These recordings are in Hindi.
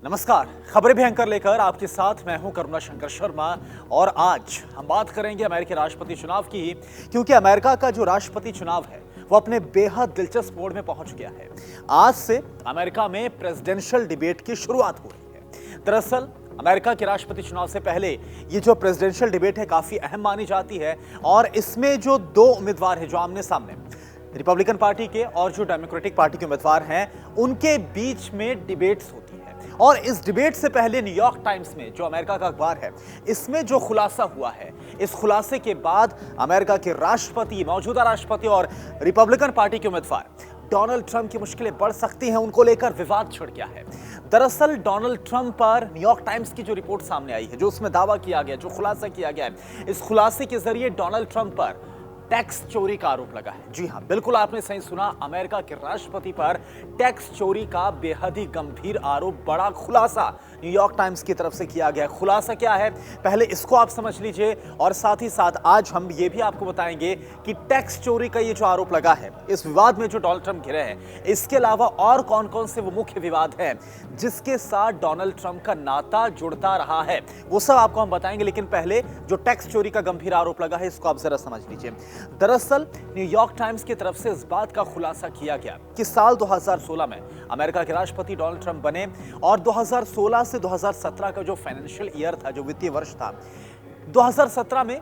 नमस्कार, खबरें भयंकर लेकर आपके साथ मैं हूं करुणा शंकर शर्मा। और आज हम बात करेंगे अमेरिकी राष्ट्रपति चुनाव की, क्योंकि अमेरिका का जो राष्ट्रपति चुनाव है वो अपने बेहद दिलचस्प मोड़ में पहुंच गया है। आज से अमेरिका में प्रेसिडेंशियल डिबेट की शुरुआत हो रही है। दरअसल अमेरिका के राष्ट्रपति चुनाव से पहले ये जो प्रेसिडेंशियल डिबेट है काफी अहम मानी जाती है, और इसमें जो दो उम्मीदवार हैं जो आमने सामने रिपब्लिकन पार्टी के और जो डेमोक्रेटिक पार्टी के उम्मीदवार हैं, उनके बीच में डिबेट्स होती है। और इस डिबेट से पहले न्यूयॉर्क टाइम्स में, जो अमेरिका का अखबार है, इसमें जो खुलासा हुआ है, इस खुलासे के बाद अमेरिका के राष्ट्रपति, मौजूदा राष्ट्रपति और रिपब्लिकन पार्टी के उम्मीदवार डोनाल्ड ट्रंप की मुश्किलें बढ़ सकती हैं, उनको लेकर विवाद छिड़ गया है। दरअसल डोनाल्ड ट्रंप पर न्यूयॉर्क टाइम्स की जो रिपोर्ट सामने आई है, जो उसमें दावा किया गया, जो खुलासा किया गया है, इस खुलासे के जरिए डोनाल्ड ट्रंप पर टैक्स चोरी का आरोप लगा है। जी हां, बिल्कुल आपने सही सुना, अमेरिका के राष्ट्रपति पर टैक्स चोरी का बेहद ही गंभीर आरोप, बड़ा खुलासा न्यूयॉर्क टाइम्स की तरफ से किया गया। खुलासा क्या है, पहले इसको आप समझ लीजिए, और साथ ही साथ आज हम ये भी आपको बताएंगे कि टैक्स चोरी का ये जो आरोप लगा है, इस विवाद में जो डोनाल्ड ट्रंप घिरे हैं, इसके अलावा और कौन कौन से वो मुख्य विवाद हैं जिसके साथ डोनाल्ड ट्रंप का नाता जुड़ता रहा है, वो सब आपको हम बताएंगे। लेकिन पहले जो टैक्स चोरी का गंभीर आरोप लगा है, इसको आप जरा समझ लीजिए। दरअसल न्यूयॉर्क टाइम्स की तरफ से इस बात का खुलासा किया गया कि साल 2016 में अमेरिका के राष्ट्रपति डोनाल्ड ट्रंप बने, और 2016 से 2017 का जो फाइनेंशियल ईयर था, जो वित्तीय वर्ष था, 2017 में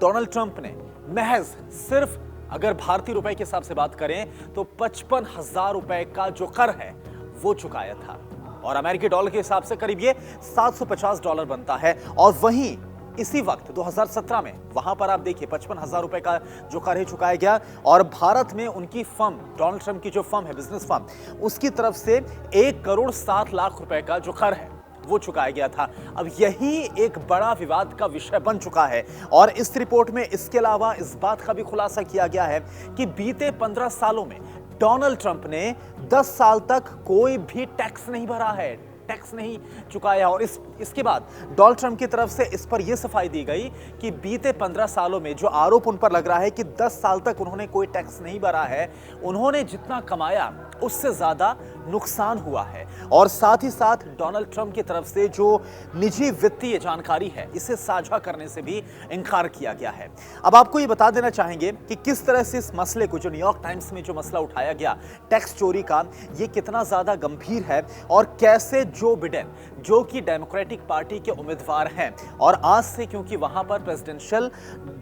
डोनाल्ड ट्रंप ने महज सिर्फ, अगर भारतीय रुपए के हिसाब से बात करें तो 55,000 रुपए का जो कर है वो चुकाया था, और अमेरिकी डॉलर के हिसाब से करीब ये $750 बनता है। और वहीं इसी वक्त 2017 में वहां पर आप देखिए 55,000 रुपए का जो कर है चुकाया गया, और भारत में उनकी फर्म, डोनाल्ड ट्रंप की जो फर्म है, बिजनेस फर्म, उसकी तरफ से 1,07,00,000 रुपए का जो कर है वो चुकाया गया था। अब यही एक बड़ा विवाद का विषय बन चुका है, और इस रिपोर्ट में इसके अलावा इस बात का भी खुलासा किया गया है कि बीते 15 सालों में डोनाल्ड ट्रंप ने 10 साल तक कोई भी टैक्स नहीं भरा है, टैक्स नहीं चुकाया। और इसके बाद डोनाल्ड ट्रंप की तरफ से इस पर यह सफाई दी गई कि बीते 15 सालों में जो आरोप उन पर लग रहा है कि 10 साल तक उन्होंने कोई टैक्स नहीं भरा है, उन्होंने जितना कमाया उससे ज्यादा नुकसान हुआ है। और साथ ही साथ डोनाल्ड ट्रंप की तरफ से जो निजी वित्तीय जानकारी है, इसे साझा करने से भी इनकार किया गया है। अब आपको ये बता देना चाहेंगे कि किस तरह से इस मसले को, जो न्यूयॉर्क टाइम्स में जो मसला उठाया गया टैक्स चोरी का, ये कितना ज्यादा गंभीर है, और कैसे जो बिडेन, जो कि डेमोक्रेटिक पार्टी के उम्मीदवार हैं, और आज से क्योंकि वहां पर प्रेसिडेंशियल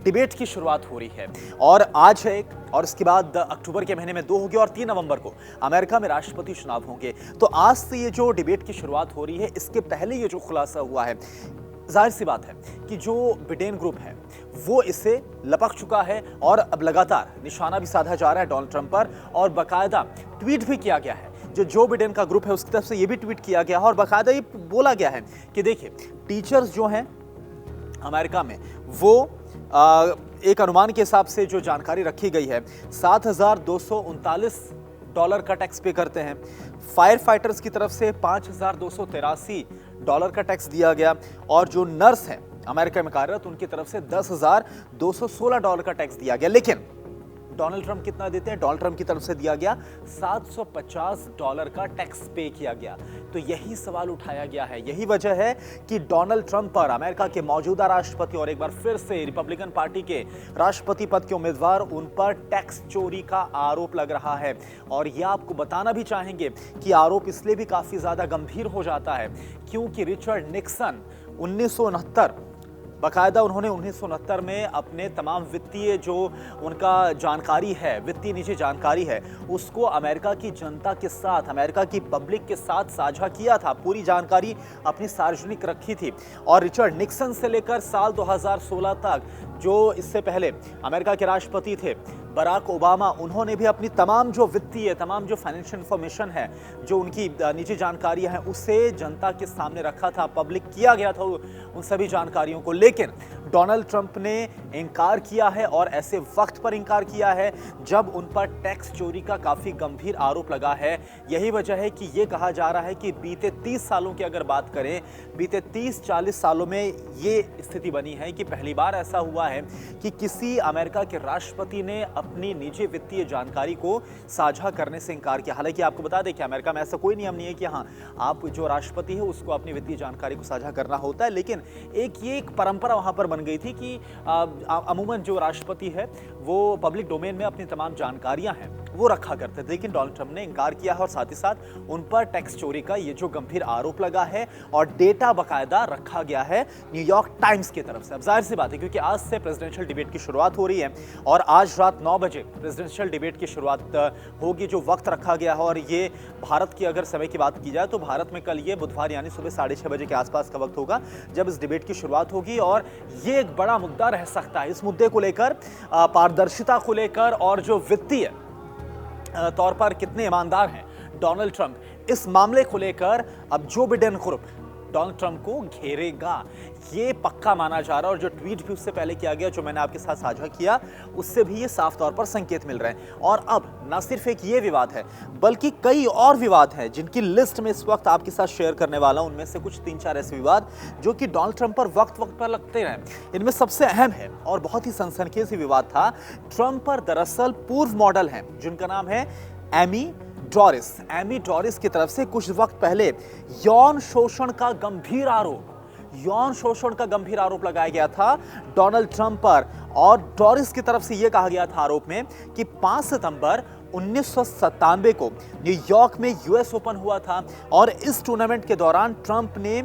डिबेट की शुरुआत हो रही है, और आज है एक, और इसके बाद अक्टूबर के महीने में 2 होगी, और 3 नवंबर को अमेरिका में राष्ट्रपति चुनाव होंगे। तो आज से ये जो डिबेट की शुरुआत हो रही है, इसके पहले ये जो खुलासा हुआ है, जाहिर सी बात है कि जो बिडेन ग्रुप है वो इसे लपक चुका है, और अब लगातार निशाना भी साधा जा रहा है डोनाल्ड ट्रंप पर, और बाकायदा ट्वीट भी किया गया है। जो बिडेन का ग्रुप है उसकी तरफ से ये भी ट्वीट किया गया है, और बाकायदा ये बोला गया है कि देखिए, टीचर्स जो हैं अमेरिका में, वो एक अनुमान के हिसाब से जो जानकारी रखी गई है, $7,239 का टैक्स पे करते हैं। फायर फाइटर्स की तरफ से $5,283 का टैक्स दिया गया, और जो नर्स हैं अमेरिका में कार्यरत, उनकी तरफ से $10,216 का टैक्स दिया गया। लेकिन डोनाल्ड ट्रंप कितना देते हैं? डोनाल्ड ट्रंप की तरफ से दिया गया $750 का टैक्स पे किया गया। तो यही सवाल उठाया गया है, यही वजह है कि डोनाल्ड ट्रंप पर, अमेरिका के मौजूदा राष्ट्रपति और एक बार फिर से रिपब्लिकन पार्टी के राष्ट्रपति पद के उम्मीदवार, उन पर टैक्स चोरी का आरोप लग रहा है। और यह आपको बताना भी चाहेंगे कि आरोप इसलिए भी काफी ज्यादा गंभीर हो जाता है क्योंकि रिचर्ड निक्सन 1969, बाकायदा उन्होंने 1969 में अपने तमाम वित्तीय जो उनका जानकारी है, वित्तीय निजी जानकारी है, उसको अमेरिका की जनता के साथ, अमेरिका की पब्लिक के साथ साझा किया था, पूरी जानकारी अपनी सार्वजनिक रखी थी। और रिचर्ड निक्सन से लेकर साल 2016 तक, जो इससे पहले अमेरिका के राष्ट्रपति थे बराक ओबामा, उन्होंने भी अपनी तमाम जो वित्तीय, तमाम जो फाइनेंशियल इंफॉर्मेशन है, जो उनकी निजी जानकारियां हैं, उसे जनता के सामने रखा था, पब्लिक किया गया था उन सभी जानकारियों को। लेकिन डोनाल्ड ट्रंप ने इनकार किया है, और ऐसे वक्त पर इनकार किया है जब उन पर टैक्स चोरी का काफी गंभीर आरोप लगा है। यही वजह है कि ये कहा जा रहा है कि बीते 30 सालों की अगर बात करें, बीते 30-40 सालों में ये स्थिति बनी है कि पहली बार ऐसा हुआ है कि किसी अमेरिका के राष्ट्रपति ने अपनी निजी वित्तीय जानकारी को साझा करने से इनकार किया। हालांकि आपको बता दें कि अमेरिका में ऐसा कोई नियम नहीं है कि हाँ, आप जो राष्ट्रपति है उसको अपनी वित्तीय जानकारी को साझा करना होता है, लेकिन ये एक परंपरा वहां पर बन गई थी कि अमूमन जो राष्ट्रपति है वो पब्लिक डोमेन में अपनी तमाम जानकारियां हैं वो रखा करते थे। लेकिन डोनाल्ड ट्रंप ने इनकार किया है और साथ ही साथ उन पर टैक्स चोरी का ये जो गंभीर आरोप लगा है और डेटा बकायदा रखा गया है न्यूयॉर्क टाइम्स की तरफ से। अब जाहिर सी बात है क्योंकि आज से प्रेसिडेंशियल डिबेट की शुरुआत हो रही है और आज रात 9 बजे प्रेसिडेंशियल डिबेट की शुरुआत होगी, जो वक्त रखा गया है। और ये भारत की अगर समय की बात की जाए तो भारत में कल ये बुधवार यानी सुबह 6:30 बजे के आसपास का वक्त होगा जब इस डिबेट की शुरुआत होगी और ये एक बड़ा मुद्दा रह सकता है। इस मुद्दे को लेकर, पारदर्शिता को लेकर और जो वित्तीय तौर पर कितने ईमानदार हैं डोनाल्ड ट्रंप, इस मामले को लेकर अब Joe Biden group Donald Trump को घेरेगा ये पक्का माना जा रहा है। और जो ट्वीट भी उससे पहले किया गया, जो मैंने आपके साथ साझा किया, उससे भी ये साफ तौर पर संकेत मिल रहे हैं। और अब न सिर्फ एक ये विवाद है बल्कि कई और विवाद हैं जिनकी लिस्ट में इस वक्त आपके साथ शेयर करने वाला हूं। उनमें से कुछ 3-4 ऐसे विवाद जो कि डोनाल्ड ट्रंप पर वक्त वक्त पर लगते हैं। इनमें सबसे अहम है और बहुत ही सनसनीखेज विवाद था, ट्रंप पर दरअसल पूर्व मॉडल हैं जिनका नाम है एमी डोरिस की तरफ से कुछ वक्त पहले यौन शोषण का गंभीर आरोप लगाया गया था डोनाल्ड ट्रंप पर। और डोरिस की तरफ से यह कहा गया था आरोप में कि 5 सितंबर 1997 को न्यूयॉर्क में यूएस ओपन हुआ था और इस टूर्नामेंट के दौरान ट्रंप ने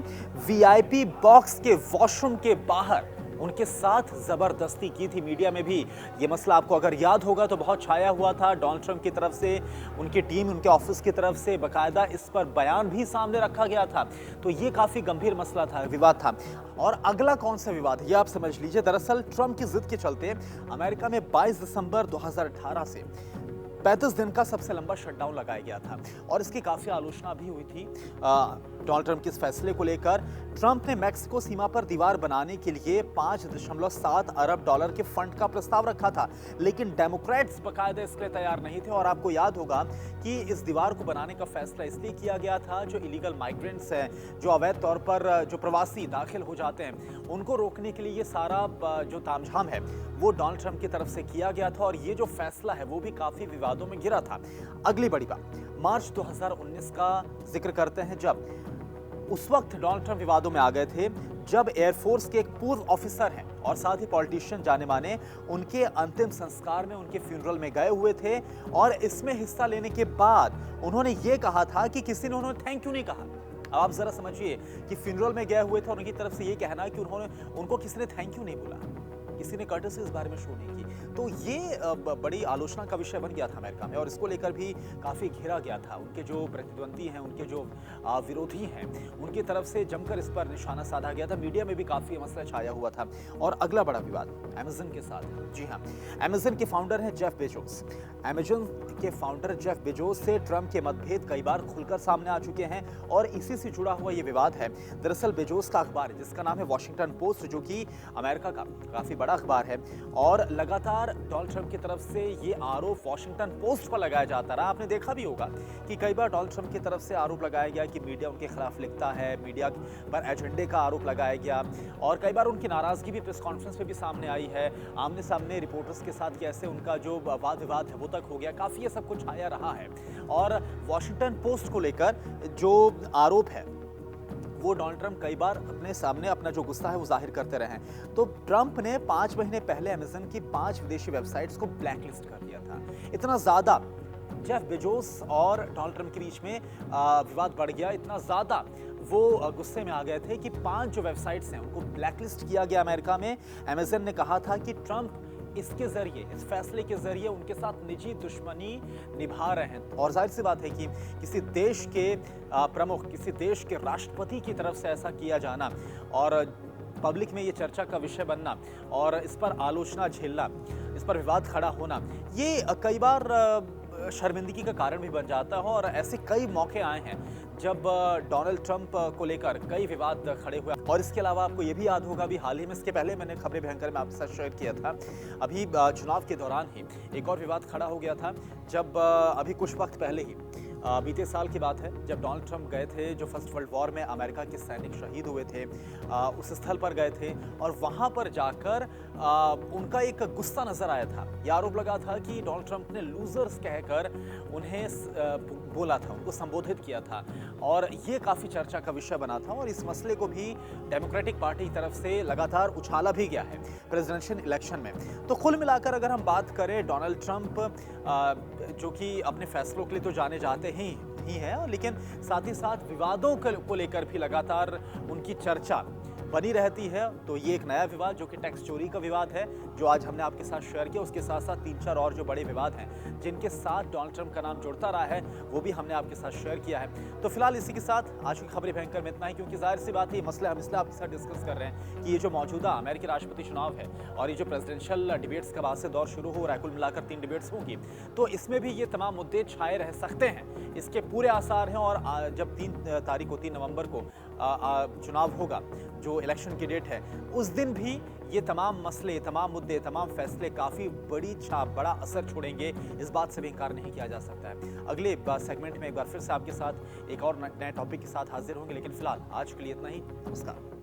वीआईपी बॉक्स के वॉशरूम के बाहर उनके साथ जबरदस्ती की थी। मीडिया में भी ये मसला आपको अगर याद होगा तो बहुत छाया हुआ था। डोनाल्ड ट्रंप की तरफ से, उनकी टीम, उनके ऑफिस की तरफ से बाकायदा इस पर बयान भी सामने रखा गया था। तो ये काफी गंभीर मसला था, विवाद था। और अगला कौन सा विवाद है ये आप समझ लीजिए। दरअसल ट्रंप की जिद के चलते अमेरिका में 22 दिसंबर 2018 से 35 दिन का सबसे लंबा शटडाउन लगाया गया था और इसकी काफी आलोचना भी हुई थी डोनाल्ड ट्रंप के इस फैसले को लेकर। ट्रंप ने मैक्सिको सीमा पर दीवार बनाने के लिए 5.7 अरब डॉलर के फंड का प्रस्ताव रखा था, लेकिन डेमोक्रेट्स बाकायदा इसके लिए तैयार नहीं थे। और आपको याद होगा कि इस दीवार को बनाने का फैसला इसलिए किया गया था, जो इलीगल माइग्रेंट्स हैं, जो अवैध तौर पर जो प्रवासी दाखिल हो जाते हैं, उनको रोकने के लिए ये सारा जो तामझाम है वो डोनाल्ड ट्रंप की तरफ से किया गया था। और ये जो फैसला है वो भी काफी विवादों में घिरा था। अगली बड़ी बात मार्च 2019 का जिक्र करते हैं, जब उस वक्त डोनाल्ड ट्रंप विवादों में आ गए थे जब एयरफोर्स के एक पूर्व ऑफिसर हैं और साथ ही पॉलिटिशियन जाने माने उनके अंतिम संस्कार में, उनके फ्यूनरल में गए हुए थे। और इसमें हिस्सा लेने के बाद उन्होंने ये कहा था कि किसी ने उन्होंने थैंक यू नहीं कहा। अब आप जरा समझिए कि फ्यूनरल में गए हुए थे और उनकी तरफ से ये कहना कि उनको किसी ने थैंक यू नहीं बोला, किसी ने कर्टसी इस बारे में शो नहीं की। तो ये बड़ी आलोचना का विषय बन गया था अमेरिका में और इसको लेकर भी काफी घेरा गया था। उनके जो प्रतिद्वंदी हैं, उनके जो विरोधी हैं, उनकी तरफ से जमकर इस पर निशाना साधा गया था। मीडिया में भी काफी मसला छाया हुआ था। और अगला बड़ा विवाद अमेज़न के साथ। जी हाँ, अमेज़न के फाउंडर हैं जेफ बेजोस। अमेज़न के फाउंडर जेफ बेजोस से ट्रंप के मतभेद कई बार खुलकर सामने आ चुके हैं और इसी से जुड़ा हुआ ये विवाद है। दरअसल बेजोस का अखबार है जिसका नाम है वॉशिंगटन पोस्ट, जो कि अमेरिका का काफी बड़ा अखबार है। और लगातार डोनाल्ड ट्रंप की तरफ से ये आरोप वॉशिंगटन पोस्ट पर लगाया जाता रहा। आपने देखा भी होगा कि कई बार डोनाल्ड ट्रंप की तरफ से आरोप लगाया गया कि मीडिया उनके खिलाफ लिखता है, मीडिया पर एजेंडे का आरोप लगाया गया। और कई बार उनकी नाराजगी भी प्रेस कॉन्फ्रेंस में भी सामने आई है। आमने सामने रिपोर्टर्स के साथ कैसे उनका जो वाद विवाद है वो तक हो गया, काफी ये सब कुछ आया रहा है। और वॉशिंगटन पोस्ट को लेकर जो आरोप है वो डोनाल्ड ट्रंप कई बार अपने सामने अपना जो गुस्सा है वो जाहिर करते रहे हैं। तो ट्रंप ने 5 महीने पहले अमेज़न की 5 विदेशी वेबसाइट्स को ब्लैकलिस्ट कर दिया था। इतना ज्यादा जेफ बेजोस और डोनाल्ड ट्रंप के बीच में विवाद बढ़ गया, इतना ज्यादा वो गुस्से में आ गए थे कि 5 जो वेबसाइट्स हैं उनको ब्लैकलिस्ट किया गया अमेरिका में। अमेज़न ने कहा था कि ट्रंप इसके जरिए, इस फैसले के जरिए उनके साथ निजी दुश्मनी निभा रहे हैं। और जाहिर सी बात है कि किसी देश के प्रमुख, किसी देश के राष्ट्रपति की तरफ से ऐसा किया जाना और पब्लिक में ये चर्चा का विषय बनना और इस पर आलोचना झेलना, इस पर विवाद खड़ा होना, ये कई बार शर्मिंदगी का कारण भी बन जाता है। और ऐसे कई मौके आए हैं जब डोनाल्ड ट्रंप को लेकर कई विवाद खड़े हुए। और इसके अलावा आपको ये भी याद होगा, अभी हाल ही में, इसके पहले मैंने खबरें भयंकर में आपके साथ शेयर किया था, अभी चुनाव के दौरान ही एक और विवाद खड़ा हो गया था जब अभी कुछ वक्त पहले ही बीते साल की बात है जब डोनाल्ड ट्रंप गए थे, जो फर्स्ट वर्ल्ड वॉर में अमेरिका के सैनिक शहीद हुए थे, उस स्थल पर गए थे और वहाँ पर जाकर उनका एक गुस्सा नजर आया था। यह आरोप लगा था कि डोनाल्ड ट्रंप ने लूजर्स कहकर उन्हें बोला था, उनको संबोधित किया था और ये काफ़ी चर्चा का विषय बना था और इस मसले को भी डेमोक्रेटिक पार्टी की तरफ से लगातार उछाला भी गया है प्रेसिडेंशियल इलेक्शन में। तो कुल मिलाकर अगर हम बात करें, डोनाल्ड ट्रंप जो कि अपने फैसलों के लिए तो जाने जाते ही हैं, लेकिन साथ ही साथ विवादों को लेकर भी लगातार उनकी चर्चा बनी रहती है। तो ये एक नया विवाद जो कि टैक्स चोरी का विवाद है, जो आज हमने आपके साथ शेयर किया। उसके साथ साथ 3-4 और जो बड़े विवाद हैं जिनके साथ डोनाल्ड ट्रंप का नाम जुड़ता रहा है, वो भी हमने आपके साथ शेयर किया है। तो फिलहाल इसी के साथ आज की खबरें भयंकर में इतना ही, क्योंकि जाहिर सी बात है ये मसला हम इसलिए आपके साथ डिस्कस कर रहे हैं कि ये जो मौजूदा अमेरिकी राष्ट्रपति चुनाव है और ये जो प्रेसिडेंशियल डिबेट्स का आज से दौर शुरू हो रहा है, कुल मिलाकर 3 डिबेट्स होंगी, तो इसमें भी ये तमाम मुद्दे छाए रह सकते हैं, इसके पूरे आसार हैं। और जब 3 तारीख को 3 नवंबर को चुनाव होगा, जो इलेक्शन की डेट है, उस दिन भी ये तमाम मसले, तमाम मुद्दे, तमाम फैसले काफ़ी बड़ी छाप, बड़ा असर छोड़ेंगे, इस बात से भी इनकार नहीं किया जा सकता है। अगले सेगमेंट में एक बार फिर से आपके साथ एक और नए टॉपिक के साथ हाजिर होंगे, लेकिन फिलहाल आज के लिए इतना ही। नमस्कार।